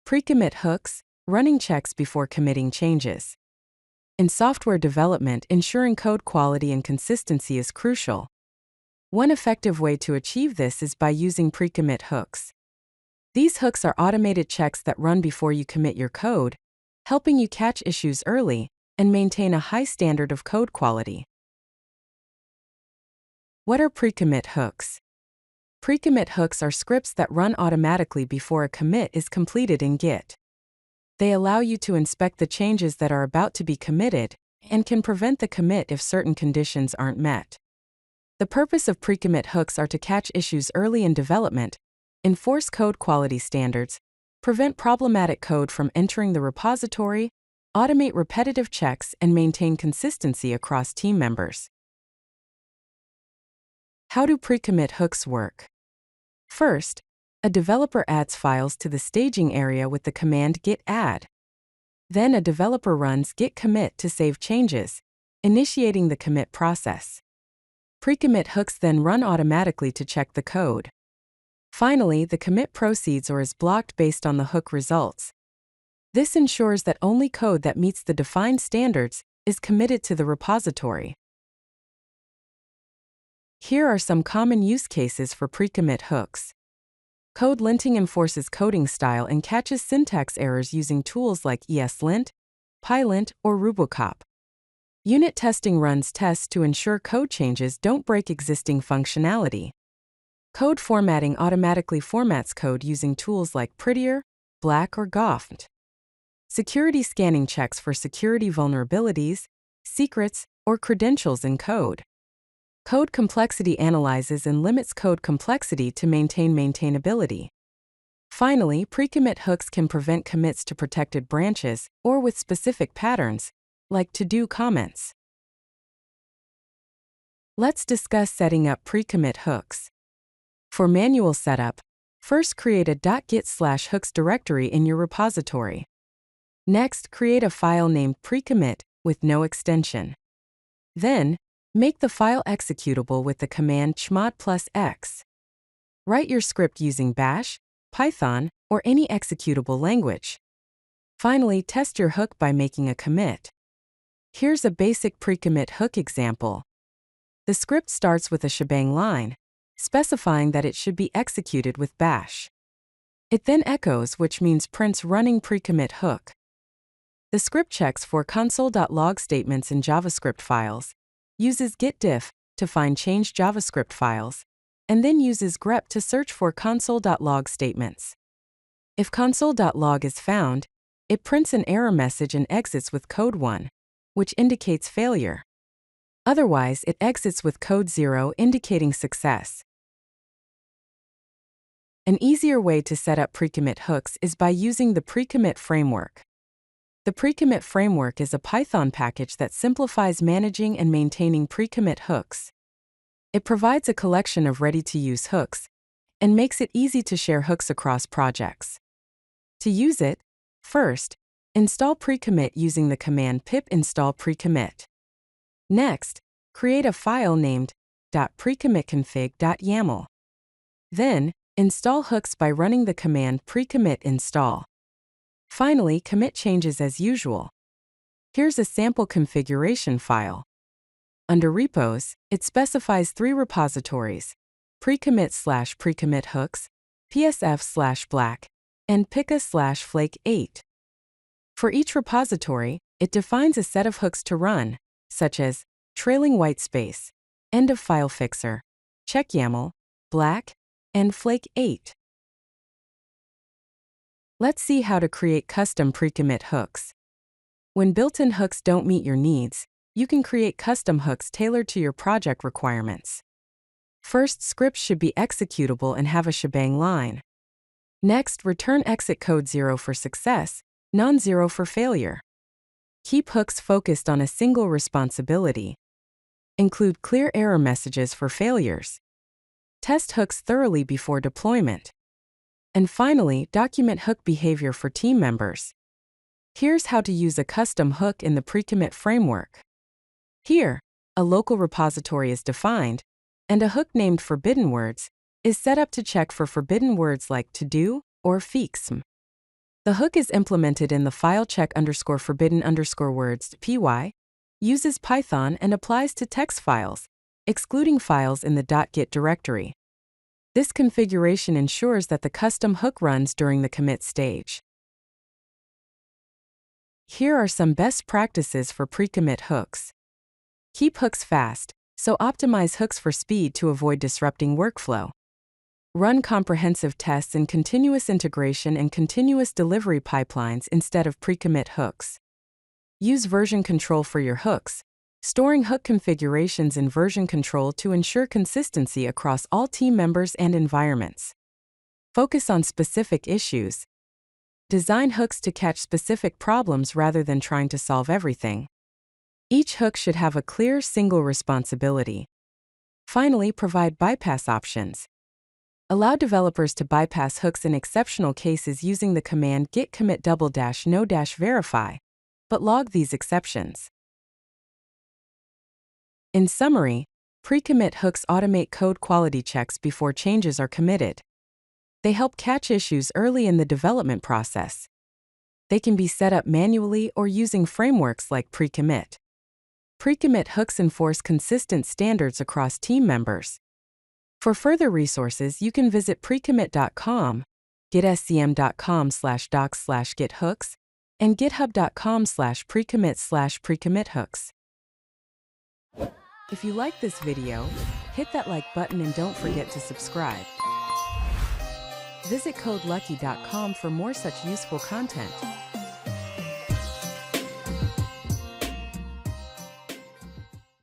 Pre-commit hooks, running checks before committing changes. In software development, ensuring code quality and consistency is crucial. One effective way to achieve this is by using pre-commit hooks. These hooks are automated checks that run before you commit your code, helping you catch issues early and maintain a high standard of code quality. What are pre-commit hooks? Pre-commit hooks are scripts that run automatically before a commit is completed in Git. They allow you to inspect the changes that are about to be committed and can prevent the commit if certain conditions aren't met. The purpose of pre-commit hooks are to catch issues early in development, enforce code quality standards, prevent problematic code from entering the repository, automate repetitive checks, and maintain consistency across team members. How do pre-commit hooks work? First, a developer adds files to the staging area with the command git add. Then a developer runs git commit to save changes, initiating the commit process. Pre-commit hooks then run automatically to check the code. Finally, the commit proceeds or is blocked based on the hook results. This ensures that only code that meets the defined standards is committed to the repository. Here are some common use cases for pre-commit hooks. Code linting enforces coding style and catches syntax errors using tools like ESLint, PyLint, or Rubocop. Unit testing runs tests to ensure code changes don't break existing functionality. Code formatting automatically formats code using tools like Prettier, Black, or Goft. Security scanning checks for security vulnerabilities, secrets, or credentials in code. Code complexity analyzes and limits code complexity to maintain maintainability. Finally, pre-commit hooks can prevent commits to protected branches or with specific patterns, like to-do comments. Let's discuss setting up pre-commit hooks. For manual setup, first create a .git/hooks directory in your repository. Next, create a file named precommit with no extension. Then, make the file executable with the command chmod +x. Write your script using Bash, Python, or any executable language. Finally, test your hook by making a commit. Here's a basic pre-commit hook example. The script starts with a shebang line, specifying that it should be executed with Bash. It then echoes, which means prints running pre-commit hook. The script checks for console.log statements in JavaScript files, uses git diff to find changed JavaScript files, and then uses grep to search for console.log statements. If console.log is found, it prints an error message and exits with code 1, which indicates failure. Otherwise, it exits with code 0 indicating success. An easier way to set up pre-commit hooks is by using the pre-commit framework. The pre-commit framework is a Python package that simplifies managing and maintaining pre-commit hooks. It provides a collection of ready-to-use hooks and makes it easy to share hooks across projects. To use it, first, install pre-commit using the command pip install precommit. Next, create a file named .precommitconfig.yaml. Then, install hooks by running the command precommit install. Finally, commit changes as usual. Here's a sample configuration file. Under repos, it specifies 3 repositories: precommit/precommit hooks, psf/black, and pika/flake8. For each repository, it defines a set of hooks to run, such as trailing whitespace, end of file fixer, check-YAML, black, and flake8. Let's see how to create custom pre-commit hooks. When built-in hooks don't meet your needs, you can create custom hooks tailored to your project requirements. First, scripts should be executable and have a shebang line. Next, return exit code 0 for success, non-zero for failure. Keep hooks focused on a single responsibility. Include clear error messages for failures. Test hooks thoroughly before deployment. And finally, document hook behavior for team members. Here's how to use a custom hook in the pre-commit framework. Here, a local repository is defined, and a hook named forbidden words is set up to check for forbidden words like to-do or fixm. The hook is implemented in the file check_forbidden_words (py), uses Python and applies to text files, excluding files in the .git directory. This configuration ensures that the custom hook runs during the commit stage. Here are some best practices for pre-commit hooks. Keep hooks fast, so optimize hooks for speed to avoid disrupting workflow. Run comprehensive tests in continuous integration and continuous delivery pipelines instead of pre-commit hooks. Use version control for your hooks, storing hook configurations in version control to ensure consistency across all team members and environments. Focus on specific issues. Design hooks to catch specific problems rather than trying to solve everything. Each hook should have a clear single responsibility. Finally, provide bypass options. Allow developers to bypass hooks in exceptional cases using the command git commit --no-verify, but log these exceptions. In summary, pre-commit hooks automate code quality checks before changes are committed. They help catch issues early in the development process. They can be set up manually or using frameworks like pre-commit. Pre-commit hooks enforce consistent standards across team members. For further resources, you can visit precommit.com, gitscm.com/docs/githooks, and github.com/precommit/precommithooks. If you like this video, hit that like button and don't forget to subscribe. Visit codelucky.com for more such useful content.